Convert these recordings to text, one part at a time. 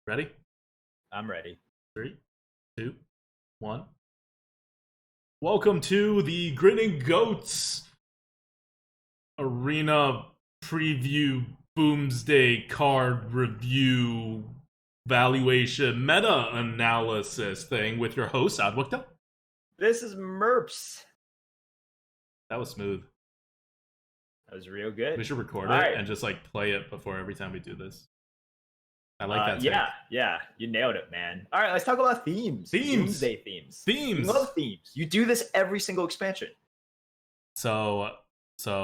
Ready? I'm ready. Three, two, one. Welcome to the Grinning Goats Arena Preview Boomsday Card Review Valuation Meta Analysis thing with your host, Adwakta. This is Merps. That was smooth. That was real good. We should record All it right. and just like play it before every time we do this. I like that take. Yeah, you nailed it, man. All right, let's talk about themes. Themes! Boomsday themes. We Themes! love themes. You do this every single expansion. So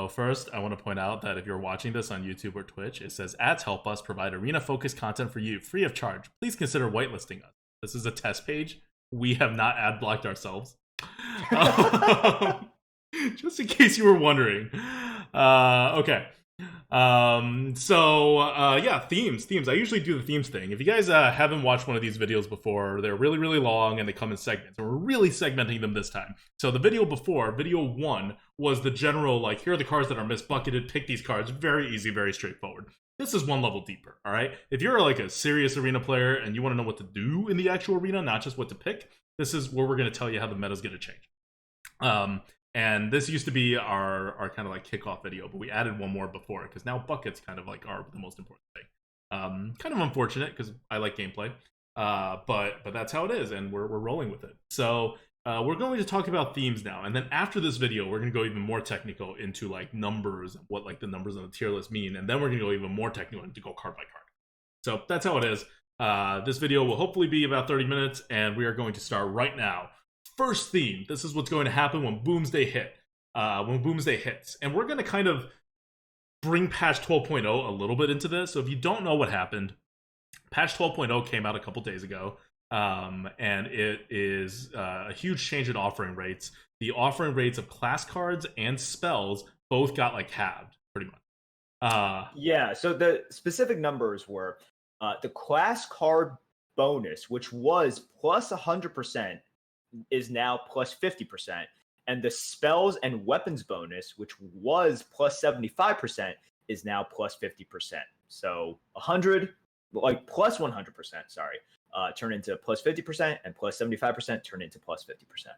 first, I want to point out that if you're watching this on YouTube or Twitch, it says ads help us provide arena-focused content for you free of charge. Please consider whitelisting us. This is a test page. We have not ad blocked ourselves. Just in case you were wondering. Okay. Yeah, themes. I usually do the themes thing. If you guys haven't watched one of these videos before, they're really, really long and they come in segments. And we're really segmenting them this time. So the video before, video one, was the general, like, here are the cards that are misbucketed, pick these cards. Very easy, very straightforward. This is one level deeper, all right? If you're like a serious arena player and you want to know what to do in the actual arena, not just what to pick, this is where we're going to tell you how the meta's going to change. And this used to be our kind of like kickoff video, but we added one more before because now buckets kind of like are the most important thing. Kind of unfortunate because I like gameplay, but that's how it is, and we're rolling with it. So we're going to talk about themes now, and then after this video, we're going to go even more technical into like numbers, what like the numbers on the tier list mean, and then we're going to go even more technical and to go card by card. So that's how it is. This video will hopefully be about 30 minutes, and we are going to start right now. First theme, this is what's going to happen when Boomsday hits. And we're going to kind of bring patch 12.0 a little bit into this. So if you don't know what happened, patch 12.0 came out a couple days ago, and it is a huge change in offering rates. The offering rates of class cards and spells both got like halved, pretty much. Yeah, so the specific numbers were the class card bonus, which was plus 100%, is now plus 50%. And the spells and weapons bonus, which was plus 75%, is now plus 50%. So 100, like plus 100%, sorry, turn into plus 50%, and plus 75% turn into plus 50%.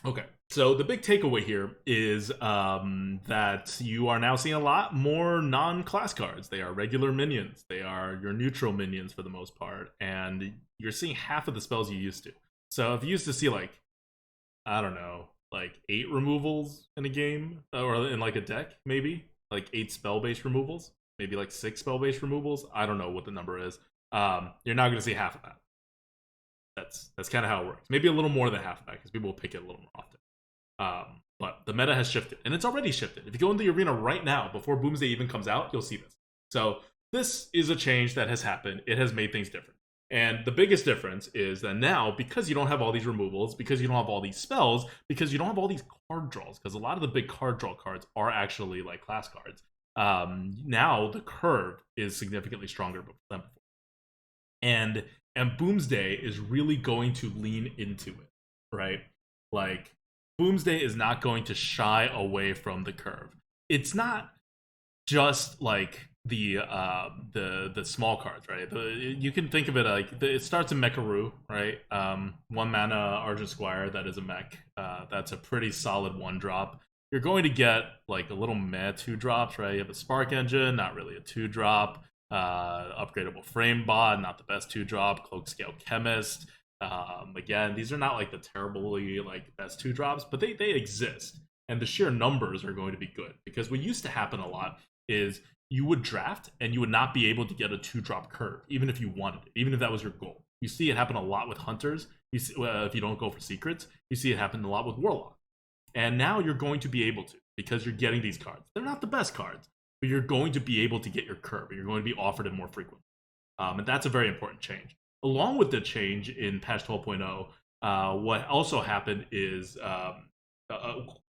Okay, so the big takeaway here is that you are now seeing a lot more non-class cards. They are regular minions. They are your neutral minions for the most part, and you're seeing half of the spells you used to. So if you used to see like, I don't know, like 8 removals in a game, or in like a deck, maybe like 8 spell-based removals, maybe like 6 spell-based removals. I don't know what the number is. You're now going to see half of that. That's kind of how it works. Maybe a little more than half of that because people will pick it a little more often. But the meta has shifted, and it's already shifted. If you go into the arena right now, before Boomsday even comes out, you'll see this. So this is a change that has happened. It has made things different. And the biggest difference is that now, because you don't have all these removals, because you don't have all these spells, because you don't have all these card draws, because a lot of the big card draw cards are actually like class cards, now the curve is significantly stronger than before. And Boomsday is really going to lean into it, right? Like, Boomsday is not going to shy away from the curve. It's not just like the small cards, right? You can think of it like it starts in Mecharu, right? 1 mana Argent Squire, that is a mech. That's a pretty solid 1-drop. You're going to get like a little meh 2-drops, right? You have a Spark Engine, not really a 2-drop. Upgradable Frame Bot, not the best 2-drop. Cloak Scale Chemist. Again, these are not like the terribly like best 2-drops, but they exist, and the sheer numbers are going to be good, because what used to happen a lot is you would draft and you would not be able to get a 2-drop curve, even if you wanted it, even if that was your goal. You see it happen a lot with hunters. You see, if you don't go for secrets, you see it happen a lot with warlock. And now you're going to be able to, because you're getting these cards. They're not the best cards, but you're going to be able to get your curve, and you're going to be offered it more frequently. And that's a very important change. Along with the change in patch 12.0, what also happened is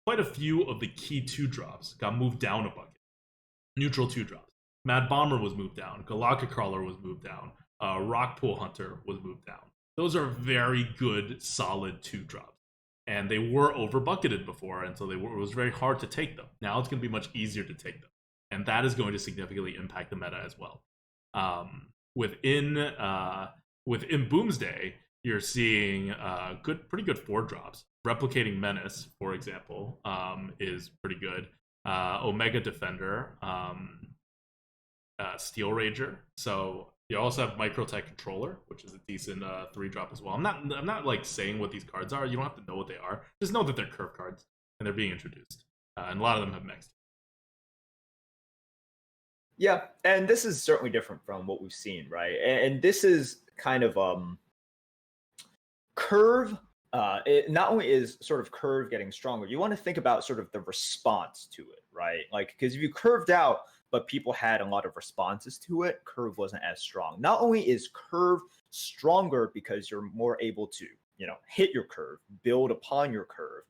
quite a few of the key 2-drops got moved down a bucket. Neutral 2-drops. Mad Bomber was moved down. Galactic Crawler was moved down. Rockpool Hunter was moved down. Those are very good, solid 2-drops. And they were over bucketed before, and so it was very hard to take them. Now it's going to be much easier to take them. And that is going to significantly impact the meta as well. Within within Boomsday, you're seeing pretty good 4 drops. Replicating Menace, for example, is pretty good. Omega Defender, Steel Rager. So you also have Microtech Controller, which is a decent 3-drop as well. I'm not like saying what these cards are. You don't have to know what they are. Just know that they're curve cards and they're being introduced. And a lot of them have mechs. Yeah, and this is certainly different from what we've seen, right? And this is kind of curve. It not only is sort of curve getting stronger, you want to think about sort of the response to it, right? Like, because if you curved out, but people had a lot of responses to it, curve wasn't as strong. Not only is curve stronger because you're more able to, hit your curve, build upon your curve,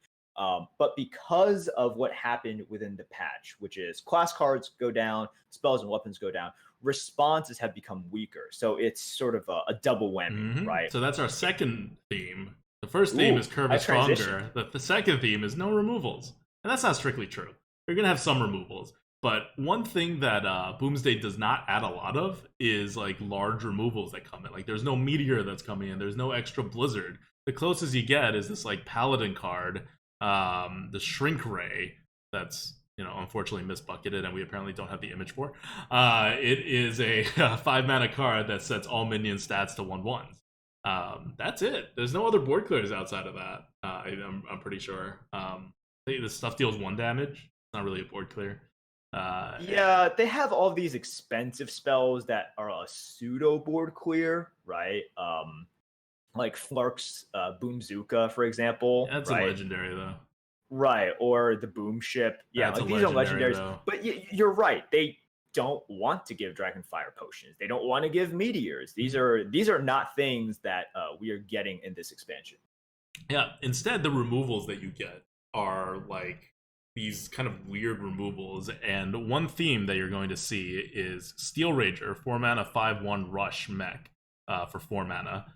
but because of what happened within the patch, which is class cards go down, spells and weapons go down, responses have become weaker. So it's sort of a double whammy, right? So that's our second theme. The first theme Ooh, is curve I is stronger. transitioned. The second theme is no removals. And that's not strictly true. You're going to have some removals. But one thing that Boomsday does not add a lot of is like large removals that come in. Like there's no meteor that's coming in. There's no extra blizzard. The closest you get is this like paladin card, the shrink ray. That's unfortunately misbucketed, and we apparently don't have the image for. It is a 5-mana card that sets all minion stats to 1/1s. That's it. There's no other board clears outside of that. I'm pretty sure. This stuff deals 1 damage. It's not really a board clear. Yeah, they have all these expensive spells that are a pseudo board clear, right? Like Flark's Boomzooka, for example. That's right? a legendary though. Right, or the Boom Ship. Yeah, That's like a these are legendary legendaries. though. But you're right. They don't want to give Dragonfire potions. They don't want to give meteors. These are not things that we are getting in this expansion. Yeah. Instead, the removals that you get are like these kind of weird removals, and one theme that you're going to see is Steel Rager, 4-mana 5/1 Rush Mech for 4 mana,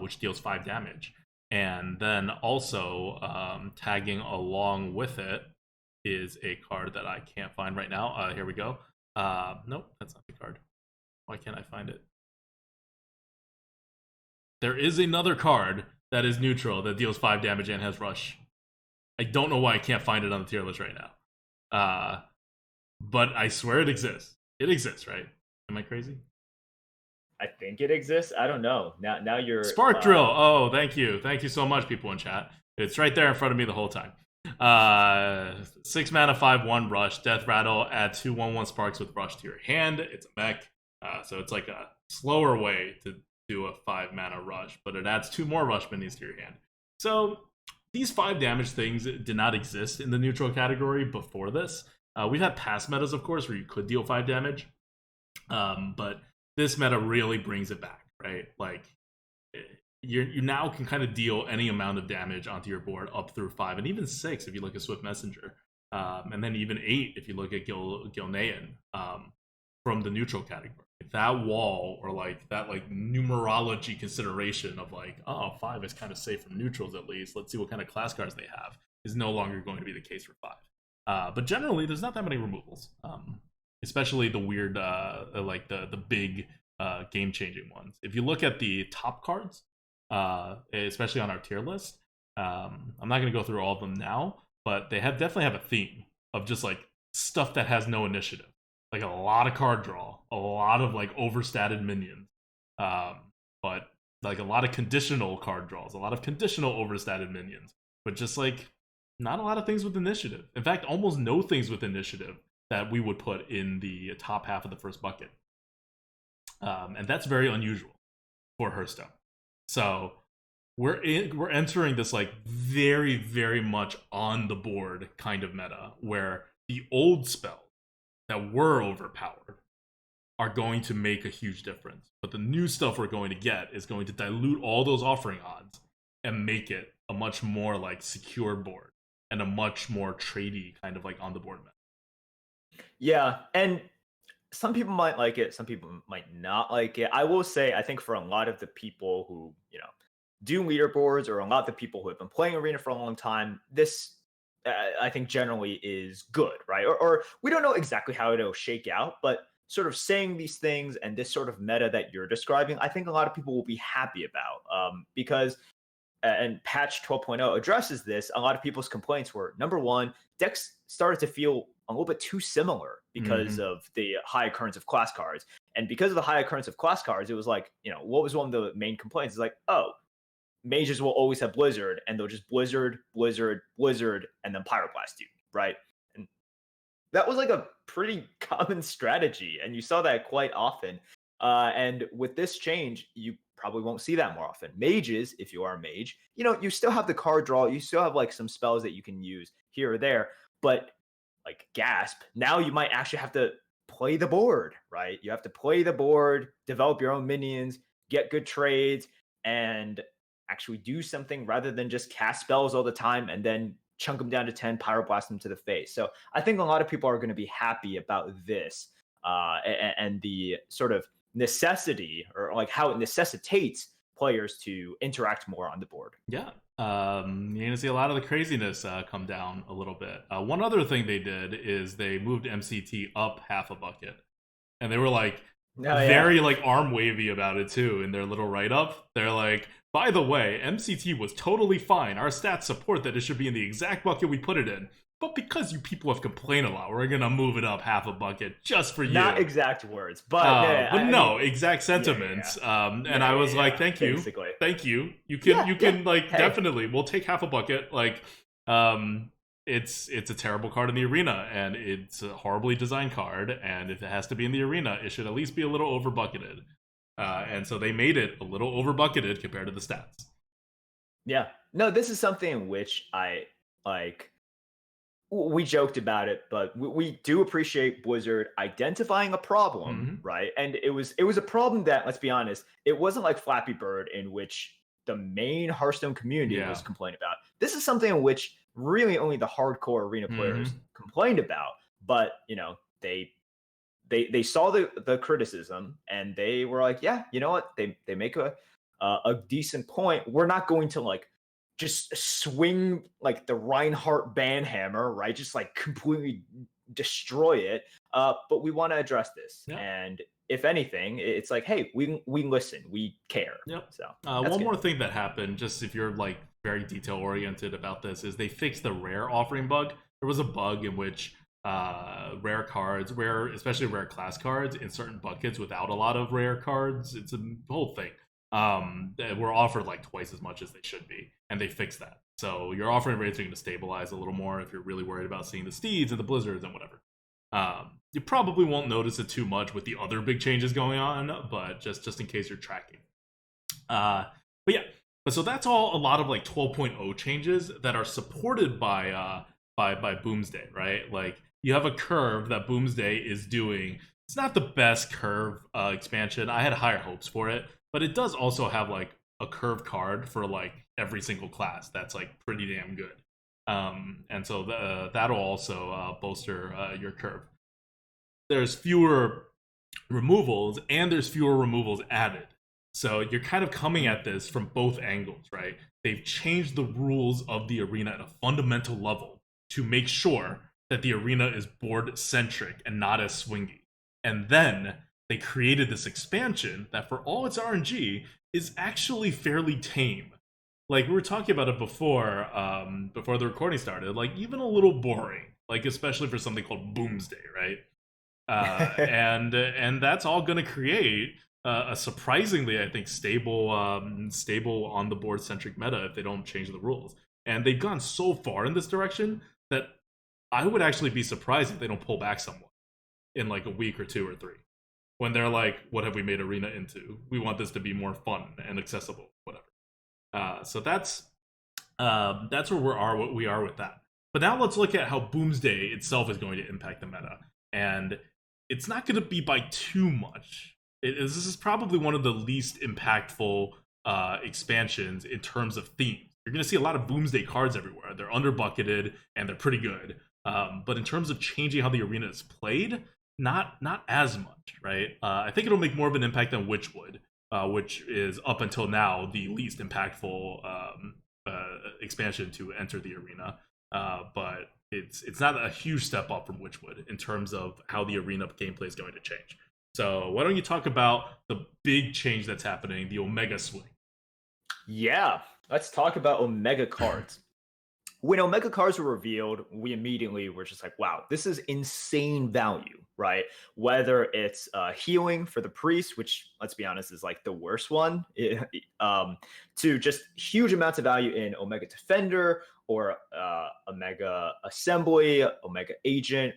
which deals 5 damage. And then also tagging along with it is a card that I can't find right now. Here we go. Nope, that's not the card. Why can't I find it? There is another card that is neutral that deals 5 damage and has Rush. I don't know why I can't find it on the tier list right now. But I swear it exists. It exists, right? Am I crazy? I think it exists. I don't know. Now you're Spark Drill. Oh, thank you so much, people in chat. It's right there in front of me the whole time. 6 mana 5/1 Rush Death Rattle. Add 2 1/1 sparks with Rush to your hand. It's a mech, so it's like a slower way to do a 5 mana Rush, but it adds 2 more Rush minions to your hand. So these 5 damage things did not exist in the neutral category before this. We've had past metas, of course, where you could deal 5 damage, but this meta really brings it back, right? Like, you now can kind of deal any amount of damage onto your board up through 5, and even 6 if you look at Swift Messenger, and then even 8 if you look at Gilnean from the neutral category. That wall, or like that like numerology consideration of like, oh, 5 is kind of safe from neutrals at least. Let's see what kind of class cards they have, is no longer going to be the case for 5. But generally, there's not that many removals. Especially the weird, like the big game-changing ones. If you look at the top cards, especially on our tier list, I'm not going to go through all of them now, but they definitely have a theme of just like stuff that has no initiative. Like a lot of card draw, a lot of like overstated minions, but like a lot of conditional card draws, a lot of conditional overstated minions, but just like not a lot of things with initiative. In fact, almost no things with initiative that we would put in the top half of the first bucket. And that's very unusual for Hearthstone. So we're entering this like very, very much on the board kind of meta where the old spells that were overpowered are going to make a huge difference. But the new stuff we're going to get is going to dilute all those offering odds and make it a much more like secure board and a much more tradey kind of like on the board meta. Yeah, and some people might like it, some people might not like it. I will say, I think for a lot of the people who, do leaderboards, or a lot of the people who have been playing Arena for a long time, this, I think, generally is good, right? Or we don't know exactly how it'll shake out, but sort of saying these things and this sort of meta that you're describing, I think a lot of people will be happy about, because and patch 12.0 addresses this. A lot of people's complaints were, number one, decks started to feel a little bit too similar because Hmm. of the high occurrence of class cards. And because of the high occurrence of class cards, it was like, what was one of the main complaints? It's like, oh, mages will always have Blizzard, and they'll just Blizzard, Blizzard, Blizzard, and then Pyroblast you, right? And that was like a pretty common strategy, and you saw that quite often. And with this change, you probably won't see that more often. Mages, if you are a mage, you still have the card draw, you still have like some spells that you can use here or there, but like Gasp, now you might actually have to play the board, right? You have to play the board, develop your own minions, get good trades, and actually do something rather than just cast spells all the time and then chunk them down to 10, pyroblast them to the face. So I think a lot of people are going to be happy about this, and the sort of necessity, or like how it necessitates players to interact more on the board. Yeah. You're gonna see a lot of the craziness come down a little bit. One other thing they did is they moved MCT up half a bucket, and they were like Oh yeah. very like arm wavy about it too in their little write up. They're like, by the way, MCT was totally fine. Our stats support that it should be in the exact bucket we put it in. But because you people have complained a lot, we're gonna move it up half a bucket just for Not you. exact words, but But I mean, no, exact yeah, yeah, yeah, sentiments. And I was like, thank you, basically. thank you. Yeah, You yeah. can like Hey, definitely. We'll take half a bucket. Like, um, it's a terrible card in the arena, and it's a horribly designed card. And if it has to be in the arena, it should at least be a little over bucketed. And so they made it a little over bucketed compared to the stats. yeah. No, this is something in which I like. We joked about it, but we do appreciate Blizzard identifying a problem, Hmm. right? And it was a problem that, let's be honest, it wasn't like Flappy Bird, in which the main Hearthstone community Yeah. was complaining about. This is something in which really only the hardcore arena players Hmm. complained about. But they saw the criticism, and they were like, yeah, you know what? They make a decent point. We're not going to like just swing like the Reinhardt banhammer, right? Just like completely destroy it. But we want to address this, Yeah. and if anything, it's like, hey, we listen, we care. Yep. So that's One good. more thing that happened, just if you're like very detail oriented about this, is they fixed the rare offering bug. There was a bug in which rare cards, especially rare class cards, in certain buckets without a lot of rare cards, it's a whole thing. That were offered like twice as much as they should be, and they fixed that. So your offering rates are going to stabilize a little more if you're really worried about seeing the steeds and the blizzards and whatever. You probably won't notice it too much with the other big changes going on, but just in case you're tracking. Uh, but yeah, but so that's all a lot of like 12.0 changes that are supported by Boomsday, right? Like you have a curve that Boomsday is doing. It's not the best curve expansion. I had higher hopes for it, but it does also have like a curve card for like every single class. That's like pretty damn good. And so that'll also bolster your curve. There's fewer removals and there's fewer removals added. So you're kind of coming Mm. at this from both angles, right? They've changed the rules of the arena at a fundamental level to make sure that the arena is board centric and not as swingy. And then they created this expansion that, for all its RNG, is actually fairly tame. Like we were talking about it before the recording started. Like even a little boring. Like especially for something called Boomsday, right? And that's all going to create a surprisingly, I think, stable on the board centric meta if they don't change the rules. And they've gone so far in this direction that I would actually be surprised if they don't pull back somewhat in like a week or two or three. When they're like, "What have we made Arena into? We want this to be more fun and accessible, whatever." So that's where we are with that. But now let's look at how Boomsday itself is going to impact the meta, and it's not going to be by too much. This is probably one of the least impactful expansions in terms of themes. You're going to see a lot of Boomsday cards everywhere. They're underbucketed and they're pretty good. But in terms of changing how the arena is played, not as much, right? I think it'll make more of an impact than Witchwood, which is up until now the least impactful expansion to enter the arena. but it's not a huge step up from Witchwood in terms of how the arena gameplay is going to change. So why don't you talk about the big change that's happening, the Omega swing? Yeah, let's talk about Omega cards. When Omega cards were revealed, we immediately were just like, wow, this is insane value, right? Whether it's healing for the priest, which, let's be honest, is like the worst one, to just huge amounts of value in Omega Defender or Omega Assembly, Omega Agent.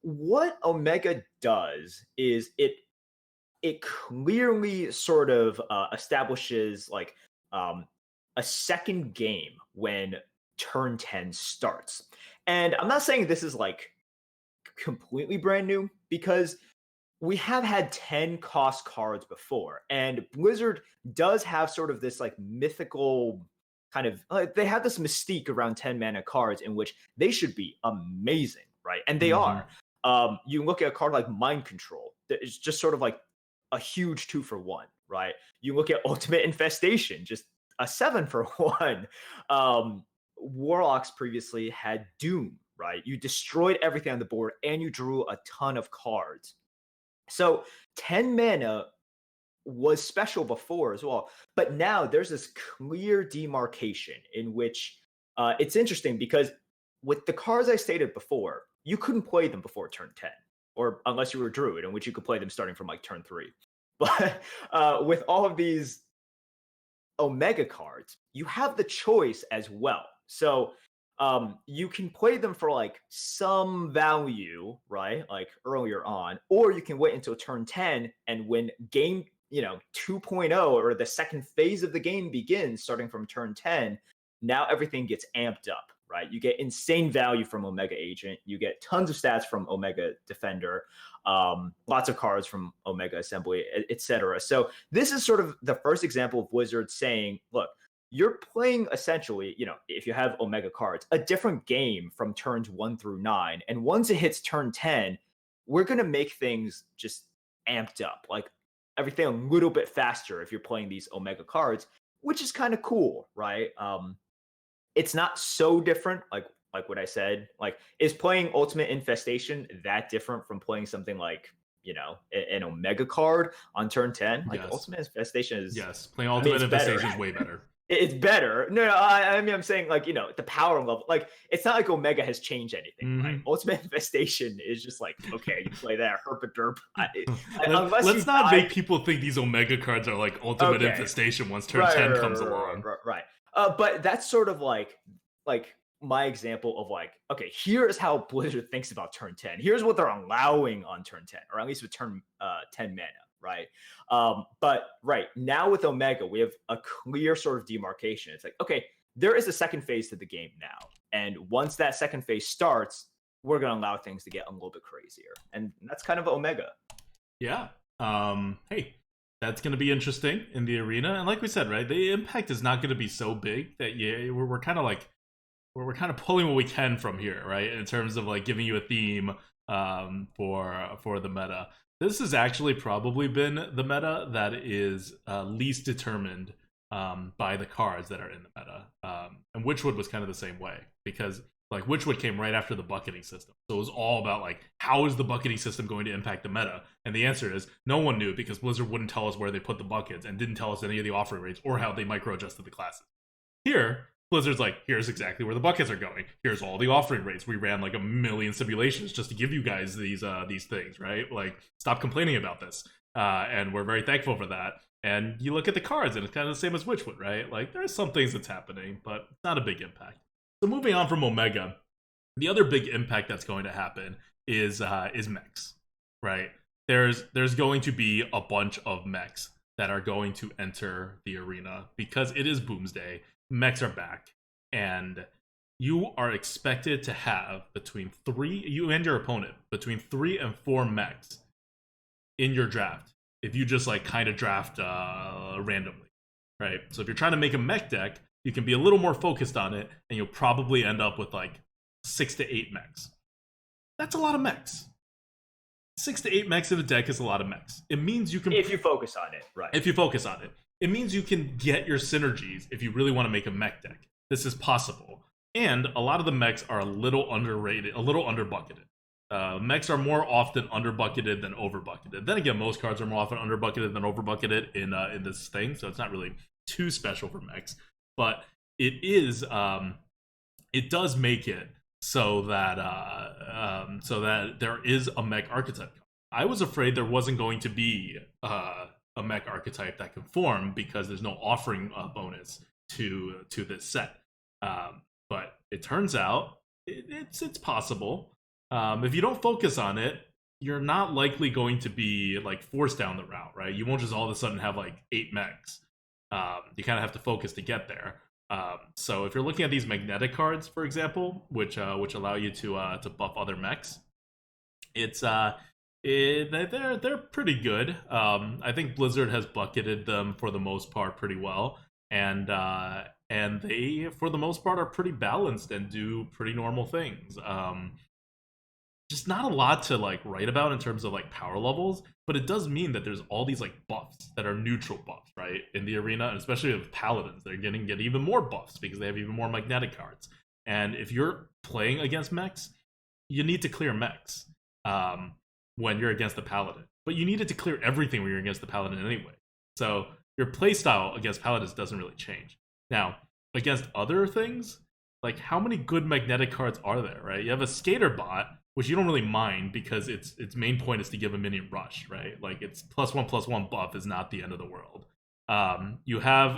What Omega does is it clearly sort of establishes like a second game when turn 10 starts. And I'm not saying this is like completely brand new because we have had 10 cost cards before, and Blizzard does have sort of this like mythical kind of they have this mystique around 10 mana cards in which they should be amazing, right? And they are. You look at a card like Mind Control, that is just sort of like a huge 2-for-1, right? You look at Ultimate Infestation, just a 7-for-1. Warlocks previously had Doom, right? You destroyed everything on the board and you drew a ton of cards. So 10 mana was special before as well. But now there's this clear demarcation in which it's interesting because with the cards I stated before, you couldn't play them before turn 10, or unless you were a druid, in which you could play them starting from like turn 3. But with all of these Omega cards, you have the choice as well. So you can play them for like some value, right? Like earlier on, or you can wait until turn 10, and when game, 2.0 or the second phase of the game begins starting from turn 10, now everything gets amped up, right? You get insane value from Omega Agent. You get tons of stats from Omega Defender, lots of cards from Omega Assembly, etc. So this is sort of the first example of Blizzard saying, look, you're playing essentially, if you have Omega cards, a different game from turns 1 through 9. And once it hits turn 10, we're going to make things just amped up, like everything a little bit faster if you're playing these Omega cards, which is kind of cool, right? It's not so different, like what I said. Like, is playing Ultimate Infestation that different from playing something like, an Omega card on turn 10? Like, Yes. Ultimate Infestation is... Yes, playing Ultimate Infestation is way better. It's better. No, I mean, I'm saying, like, the power level. Like, it's not like Omega has changed anything, right? Ultimate Infestation is just like, okay, you play that, herp a derp. Let's not make people think these Omega cards are like Ultimate Infestation once turn 10 comes along. Right. But that's sort of like my example of like, okay, here's how Blizzard thinks about turn 10. Here's what they're allowing on turn 10, or at least with turn 10 mana, right? But right now with Omega, we have a clear sort of demarcation. It's like, okay, there is a second phase to the game now. And once that second phase starts, we're going to allow things to get a little bit crazier. And that's kind of Omega. Yeah. Hey, that's going to be interesting in the arena. And like we said, right, the impact is not going to be so big that we're kind of like, we're kind of pulling what we can from here, right? In terms of like giving you a theme for the meta. This has actually probably been the meta that is least determined by the cards that are in the meta. And Witchwood was kind of the same way, because like Witchwood came right after the bucketing system. So it was all about like, how is the bucketing system going to impact the meta? And the answer is no one knew, because Blizzard wouldn't tell us where they put the buckets and didn't tell us any of the offering rates or how they micro adjusted the classes. Here, Blizzard's like, here's exactly where the buckets are going. Here's all the offering rates. We ran like 1 million simulations just to give you guys these things, right? Like, stop complaining about this. And we're very thankful for that. And you look at the cards, and it's kind of the same as Witchwood, right? Like, there's some things that's happening, but it's not a big impact. So moving on from Omega, the other big impact that's going to happen is mechs, right? There's going to be a bunch of mechs that are going to enter the arena because it is Boomsday. Mechs are back, and you are expected to have you and your opponent, between 3 and 4 mechs in your draft if you just like kind of draft randomly, right? So if you're trying to make a mech deck, you can be a little more focused on it, and you'll probably end up with like 6 to 8 mechs. That's a lot of mechs. 6 to 8 mechs in a deck is a lot of mechs. It means you can... If you focus on it, right. If you focus on it. It means you can get your synergies if you really want to make a mech deck. This is possible. And a lot of the mechs are a little underrated, a little underbucketed. Mechs are more often underbucketed than overbucketed. Then again, most cards are more often underbucketed than overbucketed in this thing, so it's not really too special for mechs. But it does make it so that there is a mech archetype. I was afraid there wasn't going to be a mech archetype that can form because there's no offering bonus to this set. But it turns out it's possible. If you don't focus on it, you're not likely going to be like forced down the route, right? You won't just all of a sudden have like 8 mechs. You kind of have to focus to get there. So if you're looking at these magnetic cards, for example, which allow you to buff other mechs, they're pretty good. I think Blizzard has bucketed them for the most part pretty well, and they for the most part are pretty balanced and do pretty normal things. Just not a lot to like write about in terms of like power levels, but it does mean that there's all these like buffs that are neutral buffs, right, in the arena, and especially with paladins, they're getting get even more buffs because they have even more magnetic cards. And if you're playing against mechs, you need to clear mechs when you're against the paladin, but you needed to clear everything when you're against the paladin anyway. So your playstyle against paladins doesn't really change. Now, against other things, like how many good magnetic cards are there, right? You have a skater bot, which you don't really mind because its main point is to give a minion rush, right? Like its +1/+1 buff is not the end of the world. You have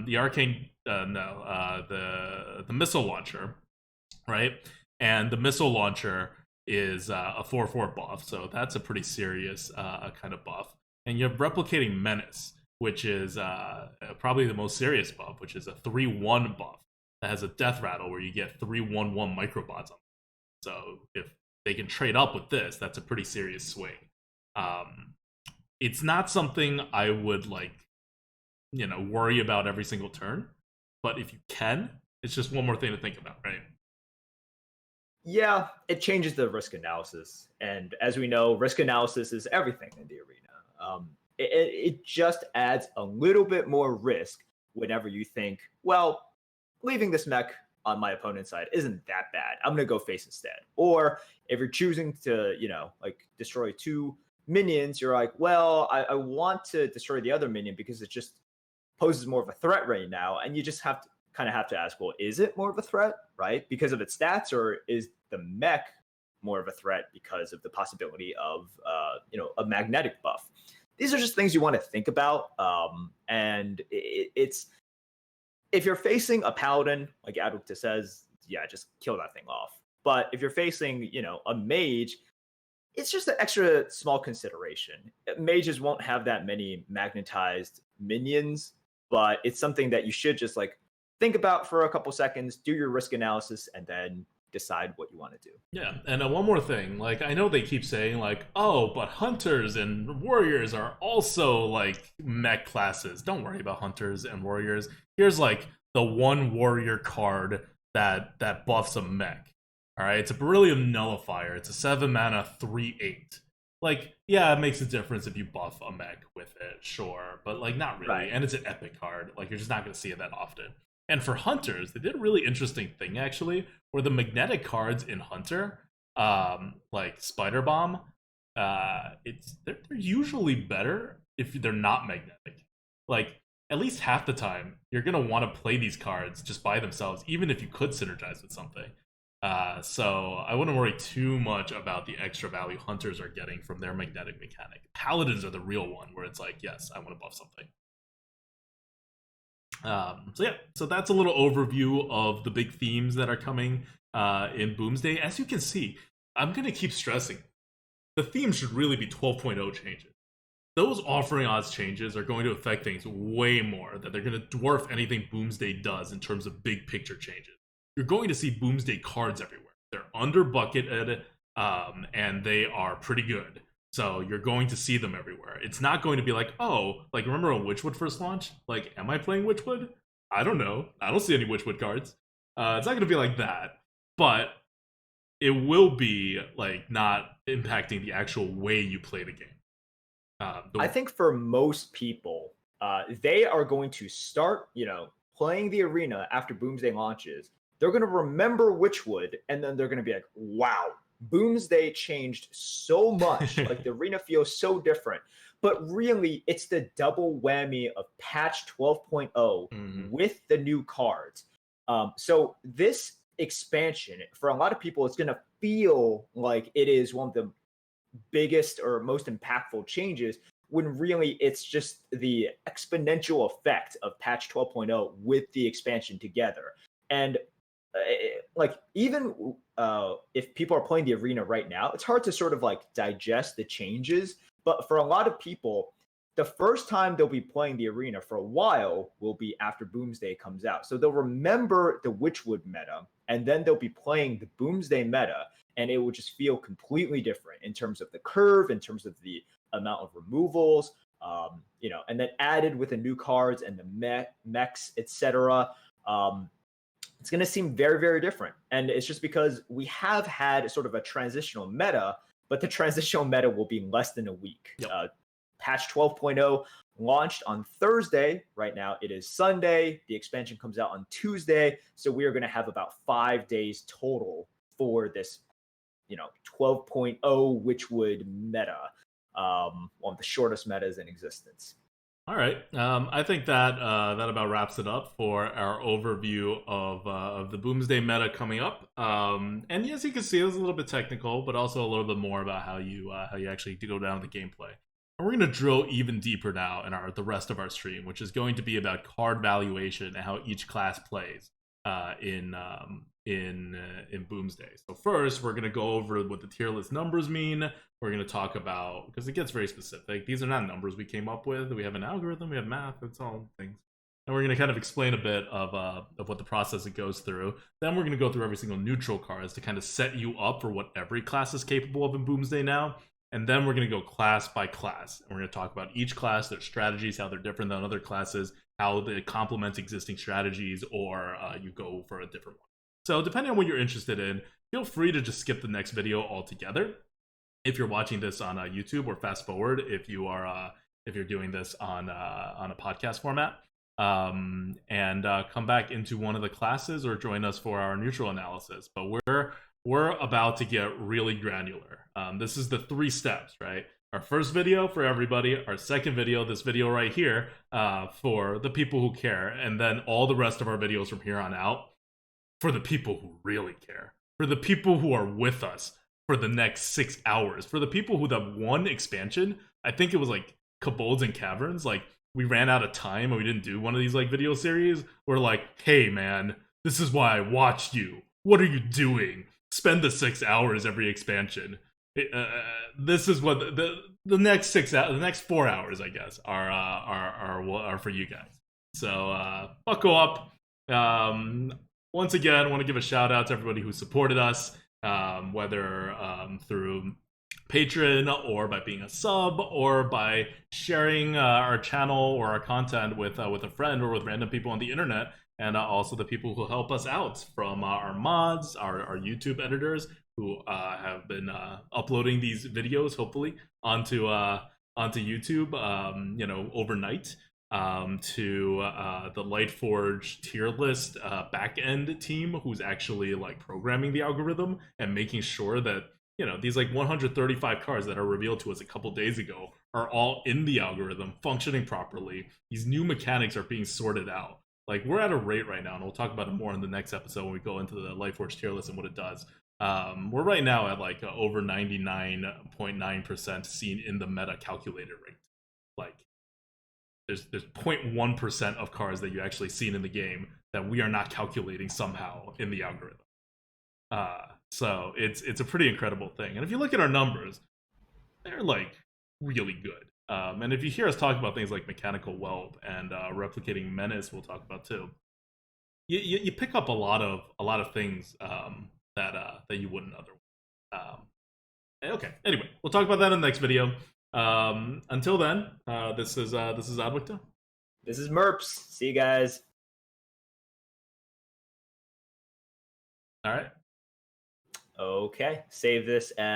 the arcane, the missile launcher, right? And the missile launcher is a 4/4 buff, so that's a pretty serious kind of buff. And you have replicating menace, which is probably the most serious buff, which is a 3/1 buff that has a death rattle where you get 3/1/1 microbots on. So if they can trade up with this, that's a pretty serious swing. It's not something I would like, worry about every single turn. But if you can, it's just one more thing to think about, right? Yeah, it changes the risk analysis, and as we know, risk analysis is everything in the arena. It just adds a little bit more risk whenever you think, well, leaving this mech on my opponent's side isn't that bad. I'm gonna go face instead. Or if you're choosing to, like destroy 2 minions, you're like, well, I want to destroy the other minion because it just poses more of a threat right now, and you just have to ask, well, is it more of a threat, right, because of its stats, or is the mech more of a threat because of the possibility of a magnetic buff? These are just things you want to think about, and it's if you're facing a paladin, like Adukta says, yeah, just kill that thing off. But if you're facing, a mage, it's just an extra small consideration. Mages won't have that many magnetized minions, but it's something that you should just like think about for a couple seconds, do your risk analysis, and then decide what you want to do. Yeah, and one more thing, like I know they keep saying like, oh, but hunters and warriors are also like mech classes. Don't worry about hunters and warriors. Here's like the one warrior card that buffs a mech. All right, it's a Beryllium Nullifier. It's a 7 mana 3/8. Like, yeah, it makes a difference if you buff a mech with it, sure, but like not really. Right. And it's an epic card. Like you're just not gonna see it that often. And for hunters, they did a really interesting thing actually, where the magnetic cards in Hunter, like Spider Bomb, they're usually better if they're not magnetic. Like at least half the time, you're gonna want to play these cards just by themselves, even if you could synergize with something. So I wouldn't worry too much about the extra value hunters are getting from their magnetic mechanic. Paladins are the real one, where it's like, yes, I want to buff something. So that's a little overview of the big themes that are coming in Boomsday. As you can see, I'm gonna keep stressing the theme should really be 12.0 changes. Those offering odds changes are going to affect things way more, that they're going to dwarf anything Boomsday does in terms of big picture changes. You're going to see Boomsday cards everywhere. They're under bucketed, and they are pretty good. So you're going to see them everywhere. It's not going to be like, oh, like remember when Witchwood first launched? Like, am I playing Witchwood? I don't know. I don't see any Witchwood cards. It's not going to be like that, but it will be like not impacting the actual way you play the game. I think for most people, they are going to start, playing the arena after Boomsday launches they're going to remember Witchwood, and then they're going to be like, wow, Boomsday changed so much. Like the arena feels so different. But really, it's the double whammy of patch 12.0 with the new cards. So this expansion, for a lot of people, it's going to feel like it is one of the biggest or most impactful changes, when really it's just the exponential effect of patch 12.0 with the expansion together. And like even if people are playing the arena right now, it's hard to sort of like digest the changes. But for a lot of people, the first time they'll be playing the arena for a while will be after Boomsday comes out. So they'll remember the Witchwood meta, and then they'll be playing the Boomsday meta, and it will just feel completely different in terms of the curve, in terms of the amount of removals, and then added with the new cards and the mechs, etc. It's going to seem very, very different. And it's just because we have had sort of a transitional meta, but the transitional meta will be less than a week. Yep. Patch 12.0 launched on Thursday. Right now it is Sunday. The expansion comes out on Tuesday. So we are going to have about 5 days total for this, 12.0 Witchwood meta, one of the shortest metas in existence. All right. I think that that about wraps it up for our overview of the Boomsday meta coming up. And yes, you can see it was a little bit technical, but also a little bit more about how you actually go down the gameplay. And we're going to drill even deeper now in the rest of our stream, which is going to be about card valuation and how each class plays in Boomsday. So first, we're going to go over what the tier list numbers mean. We're going to talk about, because it gets very specific. These are not numbers we came up with. We have an algorithm, we have math, it's all things. And we're going to kind of explain a bit of what the process it goes through. Then we're going to go through every single neutral cards to kind of set you up for what every class is capable of in Boomsday now. And then we're going to go class by class. And we're going to talk about each class, their strategies, how they're different than other classes, how they complement existing strategies, or you go for a different one. So depending on what you're interested in, feel free to just skip the next video altogether. If you're watching this on YouTube, or fast forward if you're doing this on a podcast format, and come back into one of the classes or join us for our neutral analysis. But we're about to get really granular. This is the 3 steps, right? Our first video for everybody, our second video, this video right here, for the people who care, and then all the rest of our videos from here on out for the people who really care, for the people who are with us for the next 6 hours, for the people who that one expansion, I think it was like Kobolds and Caverns, like we ran out of time and we didn't do one of these like video series. We're like, hey man, this is why I watched you. What are you doing? Spend the 6 hours every expansion. This is what the next 6 hours, the next 4 hours, I guess, are for you guys. So buckle up. Once again, I want to give a shout out to everybody who supported us, whether through Patreon or by being a sub or by sharing our channel or our content with a friend or with random people on the internet, and also the people who help us out from our mods, our YouTube editors who have been uploading these videos hopefully onto YouTube, overnight. To the Lightforge tier list back-end team who's actually like programming the algorithm and making sure that these like 135 cards that are revealed to us a couple days ago are all in the algorithm functioning properly. These new mechanics are being sorted out. Like we're at a rate right now, and we'll talk about it more in the next episode when we go into the Lightforge tier list and what it does. We're right now at like over 99.9% seen in the meta calculated rate. Like there's 0.1% of cards that you actually seen in the game that we are not calculating somehow in the algorithm. So it's a pretty incredible thing. And if you look at our numbers, they're like really good. And if you hear us talk about things like mechanical whelp and replicating menace, we'll talk about too. You pick up a lot of things that you wouldn't otherwise. Okay. Anyway, we'll talk about that in the next video. Until then, this is Adwicta. This is Merps. See you guys. All right. Okay. Save this as